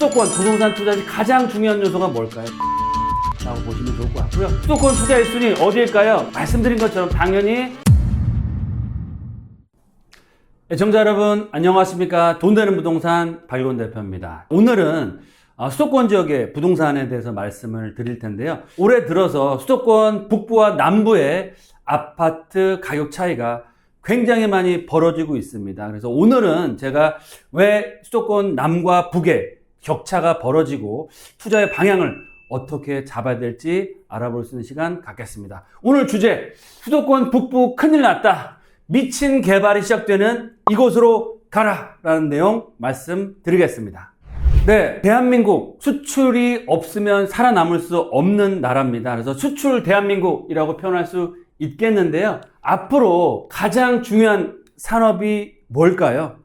수도권 부동산 투자 시 가장 중요한 요소가 뭘까요? 라고 보시면 좋을 것 같고요. 수도권 투자 1순위 어디일까요? 말씀드린 것처럼 당연히 애청자 여러분 안녕하십니까? 돈 되는 부동산 박일권 대표입니다. 오늘은 수도권 지역의 부동산에 대해서 말씀을 드릴 텐데요. 올해 들어서 수도권 북부와 남부의 아파트 가격 차이가 굉장히 많이 벌어지고 있습니다. 그래서 오늘은 제가 왜 수도권 남과 북의 격차가 벌어지고 투자의 방향을 어떻게 잡아야 될지 알아볼 수 있는 시간 갖겠습니다. 오늘 주제, 수도권 북부 큰일 났다. 미친 개발이 시작되는 이곳으로 가라 라는 내용 말씀드리겠습니다. 네, 대한민국 수출이 없으면 살아남을 수 없는 나라입니다. 그래서 수출 대한민국이라고 표현할 수 있겠는데요. 앞으로 가장 중요한 산업이 뭘까요?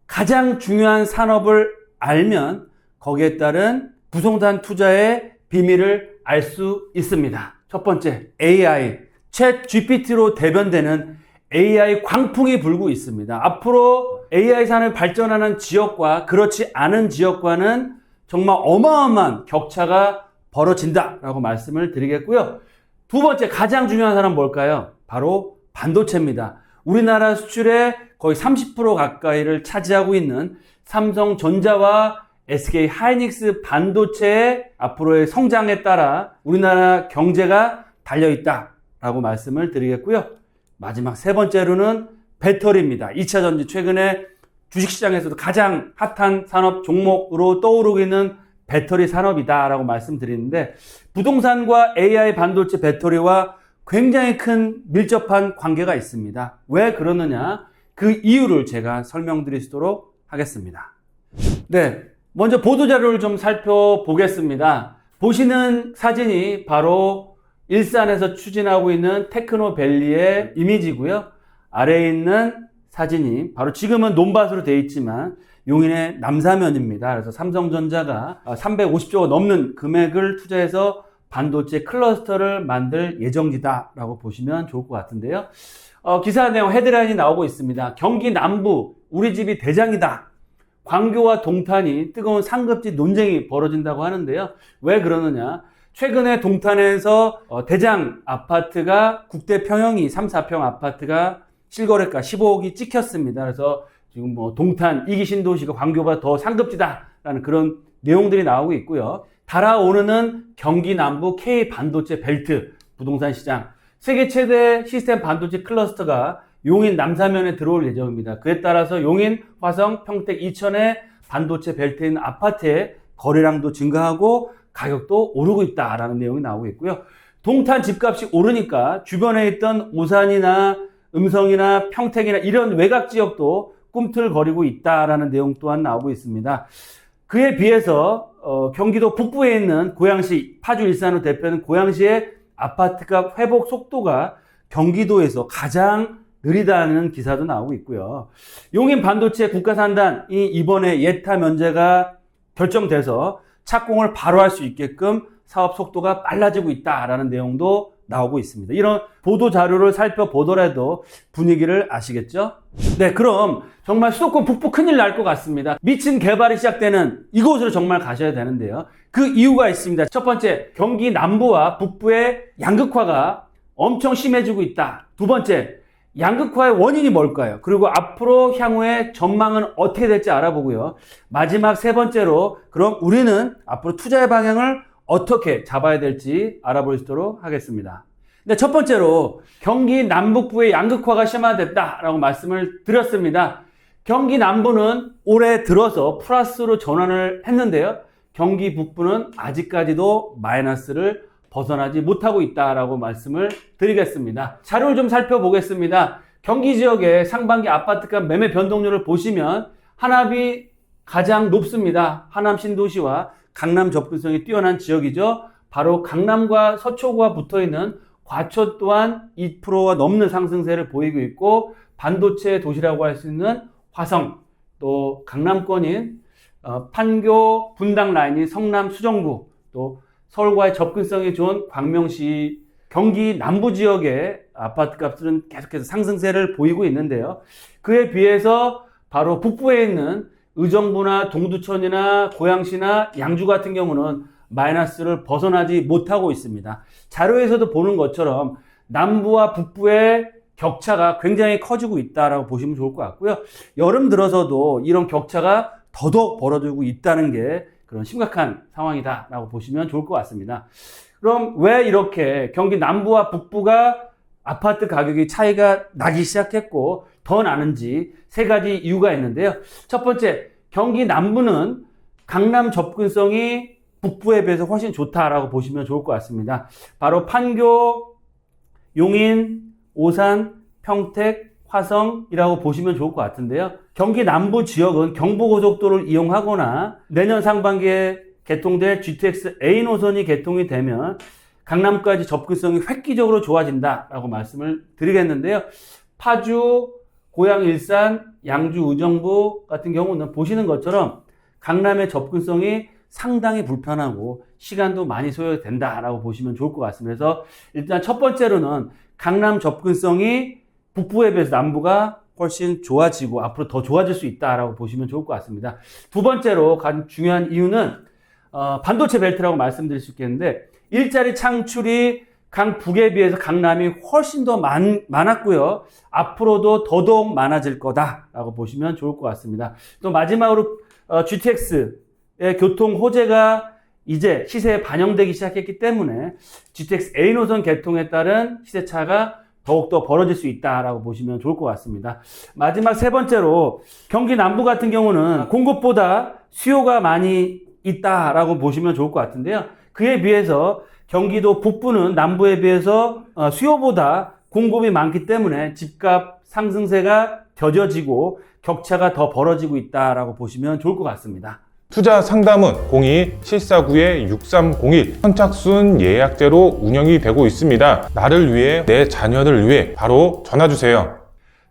가장 중요한 산업을 알면 거기에 따른 부동산 투자의 비밀을 알 수 있습니다. 첫 번째, AI, 챗 GPT로 대변되는 AI 광풍이 불고 있습니다. 앞으로 AI 산업이 발전하는 지역과 그렇지 않은 지역과는 정말 어마어마한 격차가 벌어진다라고 말씀을 드리겠고요. 두 번째, 가장 중요한 산업은 뭘까요? 바로 반도체입니다. 우리나라 수출의 거의 30% 가까이를 차지하고 있는 삼성전자와 SK 하이닉스 반도체의 앞으로의 성장에 따라 우리나라 경제가 달려있다라고 말씀을 드리겠고요. 마지막 세 번째로는 배터리입니다. 2차 전지, 최근에 주식시장에서도 가장 핫한 산업 종목으로 떠오르고 있는 배터리 산업이다라고 말씀드리는데, 부동산과 AI 반도체 배터리와 굉장히 큰 밀접한 관계가 있습니다. 왜 그러느냐? 그 이유를 제가 설명드리도록 하겠습니다. 네, 먼저 보도자료를 좀 살펴보겠습니다. 보시는 사진이 바로 일산에서 추진하고 있는 테크노밸리의 이미지고요. 아래에 있는 사진이 바로 지금은 논밭으로 되어 있지만 용인의 남사면입니다. 그래서 삼성전자가 350조가 넘는 금액을 투자해서 반도체 클러스터를 만들 예정이다라고 보시면 좋을 것 같은데요. 기사 내용 헤드라인이 나오고 있습니다. 경기 남부 우리 집이 대장이다. 광교와 동탄이 뜨거운 상급지 논쟁이 벌어진다고 하는데요. 왜 그러느냐? 최근에 동탄에서 대장 아파트가 국대 평형이 3, 4평 아파트가 실거래가 15억이 찍혔습니다. 그래서 지금 동탄 2기 신도시가 광교보다 더 상급지다라는 그런 내용들이 나오고 있고요. 달아오르는 경기 남부 K 반도체 벨트 부동산 시장, 세계 최대 시스템 반도체 클러스터가 용인 남사면에 들어올 예정입니다. 그에 따라서 용인, 화성, 평택, 이천의 반도체 벨트에 있는 아파트의 거래량도 증가하고 가격도 오르고 있다라는 내용이 나오고 있고요. 동탄 집값이 오르니까 주변에 있던 오산이나 음성이나 평택이나 이런 외곽 지역도 꿈틀거리고 있다라는 내용 또한 나오고 있습니다. 그에 비해서 경기도 북부에 있는 고양시, 파주 일산으로 대표하는 고양시의 아파트값 회복 속도가 경기도에서 가장 느리다는 기사도 나오고 있고요. 용인 반도체 국가산단이 이번에 예타 면제가 결정돼서 착공을 바로 할 수 있게끔 사업 속도가 빨라지고 있다라는 내용도 나오고 있습니다. 이런 보도 자료를 살펴보더라도 분위기를 아시겠죠? 네, 그럼 정말 수도권 북부 큰일 날 것 같습니다. 미친 개발이 시작되는 이곳으로 정말 가셔야 되는데요. 그 이유가 있습니다. 첫 번째, 경기 남부와 북부의 양극화가 엄청 심해지고 있다. 두 번째, 양극화의 원인이 뭘까요? 그리고 앞으로 향후의 전망은 어떻게 될지 알아보고요. 마지막 세 번째로, 그럼 우리는 앞으로 투자의 방향을 어떻게 잡아야 될지 알아보도록 하겠습니다. 네, 첫 번째로 경기 남북부의 양극화가 심화됐다라고 말씀을 드렸습니다. 경기 남부는 올해 들어서 플러스로 전환을 했는데요. 경기 북부는 아직까지도 마이너스를 벗어나지 못하고 있다라고 말씀을 드리겠습니다. 자료를 좀 살펴보겠습니다. 경기 지역의 상반기 아파트값 매매 변동률을 보시면 하남이 가장 높습니다. 하남 신도시와 강남 접근성이 뛰어난 지역이죠. 바로 강남과 서초구가 붙어있는 과초 또한 2%가 넘는 상승세를 보이고 있고, 반도체 도시라고 할 수 있는 화성, 또 강남권인 판교 분당 라인인 성남 수정구, 또 서울과의 접근성이 좋은 광명시, 경기 남부 지역의 아파트 값은 계속해서 상승세를 보이고 있는데요. 그에 비해서 바로 북부에 있는 의정부나 동두천이나 고양시나 양주 같은 경우는 마이너스를 벗어나지 못하고 있습니다. 자료에서도 보는 것처럼 남부와 북부의 격차가 굉장히 커지고 있다라고 보시면 좋을 것 같고요. 여름 들어서도 이런 격차가 더더욱 벌어지고 있다는 게 그런 심각한 상황이다라고 보시면 좋을 것 같습니다. 그럼 왜 이렇게 경기 남부와 북부가 아파트 가격이 차이가 나기 시작했고 더 나는지 세 가지 이유가 있는데요. 첫 번째, 경기 남부는 강남 접근성이 북부에 비해서 훨씬 좋다라고 보시면 좋을 것 같습니다. 바로 판교, 용인, 오산, 평택, 화성이라고 보시면 좋을 것 같은데요. 경기 남부 지역은 경부고속도로를 이용하거나 내년 상반기에 개통될 GTX A 노선이 개통이 되면 강남까지 접근성이 획기적으로 좋아진다라고 말씀을 드리겠는데요. 파주, 고양, 일산, 양주, 의정부 같은 경우는 보시는 것처럼 강남의 접근성이 상당히 불편하고 시간도 많이 소요된다라고 보시면 좋을 것 같습니다. 그래서 일단 첫 번째로는 강남 접근성이 북부에 비해서 남부가 훨씬 좋아지고 앞으로 더 좋아질 수 있다라고 보시면 좋을 것 같습니다. 두 번째로 가장 중요한 이유는 반도체 벨트라고 말씀드릴 수 있겠는데 일자리 창출이 강북에 비해서 강남이 훨씬 더 많았고요. 앞으로도 더더욱 많아질 거다라고 보시면 좋을 것 같습니다. 또 마지막으로 GTX의 교통 호재가 이제 시세에 반영되기 시작했기 때문에 GTX A 노선 개통에 따른 시세차가 더욱더 벌어질 수 있다라고 보시면 좋을 것 같습니다. 마지막 세 번째로 경기 남부 같은 경우는 공급보다 수요가 많이 있다라고 보시면 좋을 것 같은데요. 그에 비해서 경기도 북부는 남부에 비해서 수요보다 공급이 많기 때문에 집값 상승세가 더뎌지고 격차가 더 벌어지고 있다라고 보시면 좋을 것 같습니다. 투자 상담은 02-749-6301 선착순 예약제로 운영이 되고 있습니다. 나를 위해, 내 자녀를 위해 바로 전화주세요.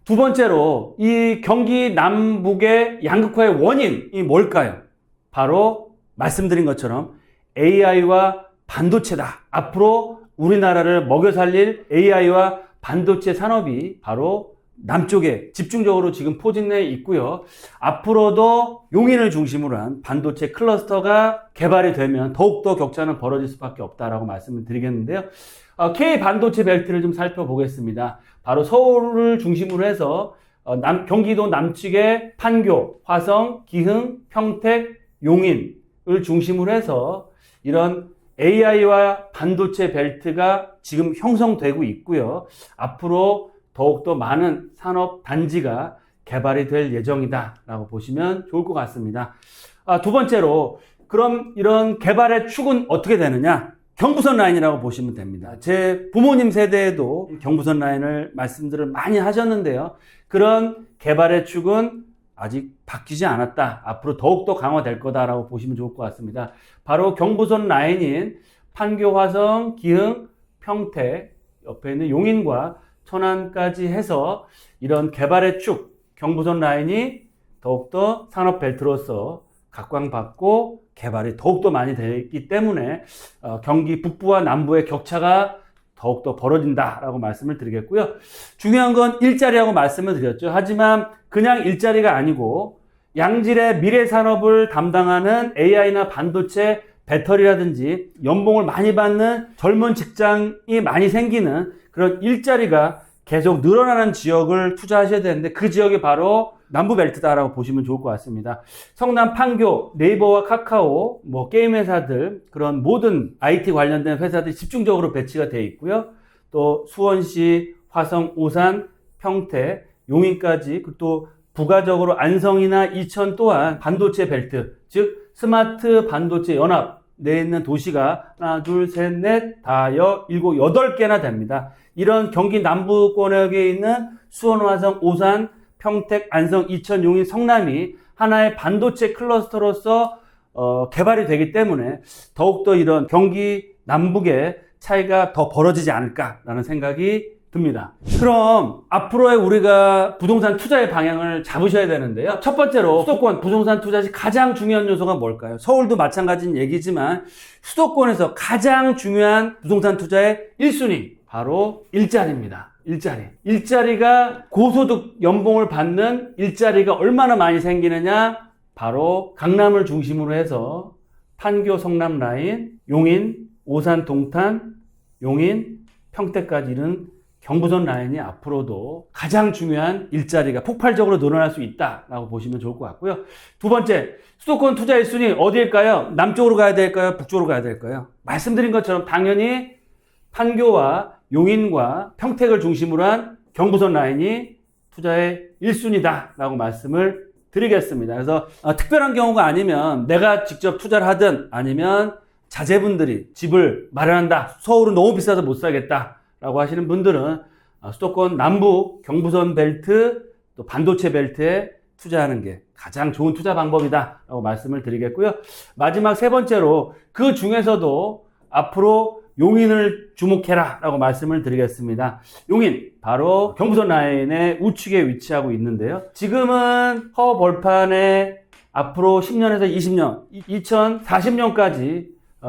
두 번째로 이 경기 남북의 양극화의 원인이 뭘까요? 바로 말씀드린 것처럼 AI와 반도체다. 앞으로 우리나라를 먹여 살릴 AI와 반도체 산업이 바로 남쪽에 집중적으로 지금 포진해 있고요. 앞으로도 용인을 중심으로 한 반도체 클러스터가 개발이 되면 더욱더 격차는 벌어질 수밖에 없다라고 말씀을 드리겠는데요. K 반도체 벨트를 좀 살펴보겠습니다. 바로 서울을 중심으로 해서 경기도 남측의 판교, 화성, 기흥, 평택, 용인을 중심으로 해서 이런 AI와 반도체 벨트가 지금 형성되고 있고요. 앞으로 더욱더 많은 산업 단지가 개발이 될 예정이다라고 보시면 좋을 것 같습니다. 두 번째로 그럼 이런 개발의 축은 어떻게 되느냐? 경부선 라인이라고 보시면 됩니다. 제 부모님 세대에도 경부선 라인을 말씀들을 많이 하셨는데요. 그런 개발의 축은 아직 바뀌지 않았다. 앞으로 더욱더 강화될 거다라고 보시면 좋을 것 같습니다. 바로 경부선 라인인 판교, 화성, 기흥, 평택, 옆에 있는 용인과 천안까지 해서 이런 개발의 축, 경부선 라인이 더욱더 산업 벨트로서 각광받고 개발이 더욱더 많이 되기 때문에 경기 북부와 남부의 격차가 더욱더 벌어진다라고 말씀을 드리겠고요. 중요한 건 일자리라고 말씀을 드렸죠. 하지만 그냥 일자리가 아니고 양질의 미래 산업을 담당하는 AI나 반도체, 배터리라든지 연봉을 많이 받는 젊은 직장이 많이 생기는 그런 일자리가 계속 늘어나는 지역을 투자하셔야 되는데 그 지역이 바로 남부벨트다라고 보시면 좋을 것 같습니다. 성남, 판교, 네이버와 카카오, 게임 회사들, 그런 모든 IT 관련된 회사들이 집중적으로 배치가 되어 있고요. 또 수원시, 화성, 오산, 평택, 용인까지, 또 부가적으로 안성이나 이천 또한 반도체 벨트, 즉 스마트 반도체 연합 내에 있는 도시가 하나, 둘, 셋, 넷, 다섯, 일곱, 8개나 됩니다. 이런 경기 남부권역에 있는 수원, 화성, 오산, 평택, 안성, 이천, 용인, 성남이 하나의 반도체 클러스터로서 개발이 되기 때문에 더욱더 이런 경기 남북의 차이가 더 벌어지지 않을까라는 생각이 듭니다. 그럼 앞으로의 우리가 부동산 투자의 방향을 잡으셔야 되는데요. 첫 번째로 수도권 부동산 투자 시 가장 중요한 요소가 뭘까요? 서울도 마찬가지인 얘기지만 수도권에서 가장 중요한 부동산 투자의 1순위 바로 일자리입니다. 일자리가 고소득 연봉을 받는 일자리가 얼마나 많이 생기느냐, 바로 강남을 중심으로 해서 판교 성남 라인, 용인, 오산 동탄, 용인, 평택까지 이른 경부선 라인이 앞으로도 가장 중요한 일자리가 폭발적으로 늘어날 수 있다라고 보시면 좋을 것 같고요. 두 번째, 수도권 투자 1순위 어디일까요? 남쪽으로 가야 될까요? 북쪽으로 가야 될까요? 말씀드린 것처럼 당연히 판교와 용인과 평택을 중심으로 한 경부선 라인이 투자의 1순위다라고 말씀을 드리겠습니다. 그래서 특별한 경우가 아니면 내가 직접 투자를 하든 아니면 자제분들이 집을 마련한다. 서울은 너무 비싸서 못 사겠다라고 하시는 분들은 수도권 남부 경부선 벨트 또 반도체 벨트에 투자하는 게 가장 좋은 투자 방법이다라고 말씀을 드리겠고요. 마지막 세 번째로 그 중에서도 앞으로 용인을 주목해라라고 말씀을 드리겠습니다. 용인 바로 경부선 라인의 우측에 위치하고 있는데요. 지금은 허벌판에 앞으로 10년에서 20년, 2040년까지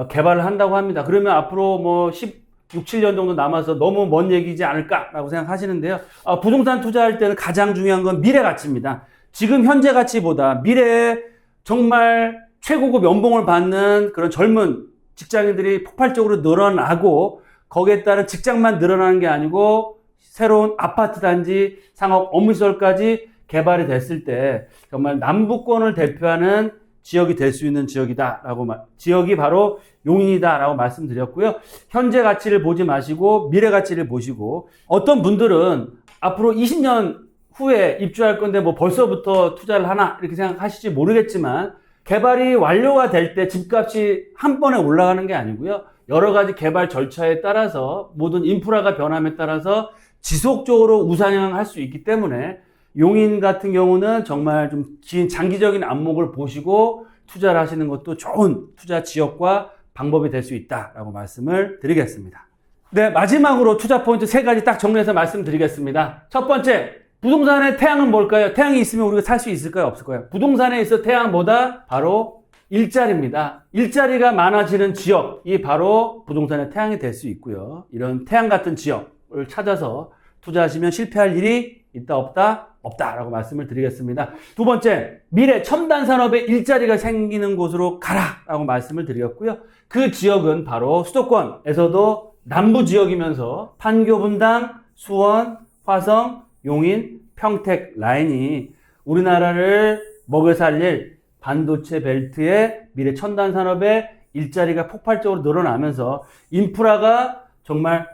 개발을 한다고 합니다. 그러면 앞으로 뭐 16, 7년 정도 남아서 너무 먼 얘기지 않을까라고 생각하시는데요. 부동산 투자할 때는 가장 중요한 건 미래 가치입니다. 지금 현재 가치보다 미래에 정말 최고급 연봉을 받는 그런 젊은 직장인들이 폭발적으로 늘어나고 거기에 따른 직장만 늘어나는 게 아니고 새로운 아파트 단지, 상업, 업무시설까지 개발이 됐을 때 정말 남부권을 대표하는 지역이 될 수 있는 지역이다라고 지역이 바로 용인이다라고 말씀드렸고요. 현재 가치를 보지 마시고 미래 가치를 보시고 어떤 분들은 앞으로 20년 후에 입주할 건데 뭐 벌써부터 투자를 하나 이렇게 생각하실지 모르겠지만 개발이 완료가 될 때 집값이 한 번에 올라가는 게 아니고요. 여러 가지 개발 절차에 따라서 모든 인프라가 변함에 따라서 지속적으로 우상향할 수 있기 때문에 용인 같은 경우는 정말 좀 긴 장기적인 안목을 보시고 투자를 하시는 것도 좋은 투자 지역과 방법이 될 수 있다라고 말씀을 드리겠습니다. 네, 마지막으로 투자 포인트 3가지 딱 정리해서 말씀드리겠습니다. 첫 번째, 부동산의 태양은 뭘까요? 태양이 있으면 우리가 살 수 있을까요? 없을까요? 부동산에 있어 태양은 뭐다? 바로 일자리입니다. 일자리가 많아지는 지역이 바로 부동산의 태양이 될 수 있고요. 이런 태양 같은 지역을 찾아서 투자하시면 실패할 일이 있다 없다? 없다라고 말씀을 드리겠습니다. 두 번째, 미래 첨단 산업의 일자리가 생기는 곳으로 가라라고 말씀을 드렸고요. 그 지역은 바로 수도권에서도 남부 지역이면서 판교, 분당, 수원, 화성, 용인, 평택 라인이 우리나라를 먹여 살릴 반도체 벨트의 미래 첨단 산업의 일자리가 폭발적으로 늘어나면서 인프라가 정말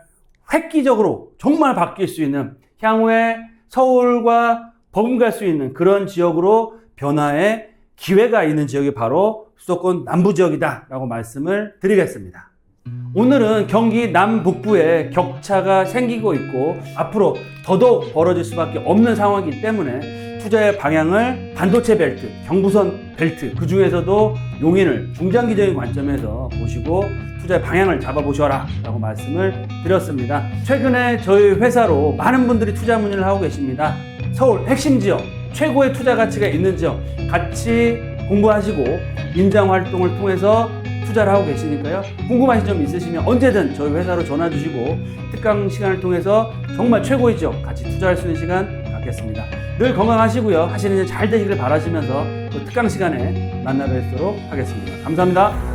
획기적으로 정말 바뀔 수 있는 향후에 서울과 버금갈 수 있는 그런 지역으로 변화의 기회가 있는 지역이 바로 수도권 남부 지역이다라고 말씀을 드리겠습니다. 오늘은 경기 남북부에 격차가 생기고 있고 앞으로 더더욱 벌어질 수밖에 없는 상황이기 때문에 투자의 방향을 반도체 벨트, 경부선 벨트 그 중에서도 용인을 중장기적인 관점에서 보시고 투자의 방향을 잡아보셔라 라고 말씀을 드렸습니다. 최근에 저희 회사로 많은 분들이 투자 문의를 하고 계십니다. 서울 핵심 지역, 최고의 투자 가치가 있는 지역 같이 공부하시고 임장 활동을 통해서 투자를 하고 계시니까요. 궁금하신 점 있으시면 언제든 저희 회사로 전화 주시고 특강 시간을 통해서 정말 최고의 지역 같이 투자할 수 있는 시간 갖겠습니다. 늘 건강하시고요. 하시는 일 잘 되시길 바라시면서 또 특강 시간에 만나 뵙도록 하겠습니다. 감사합니다.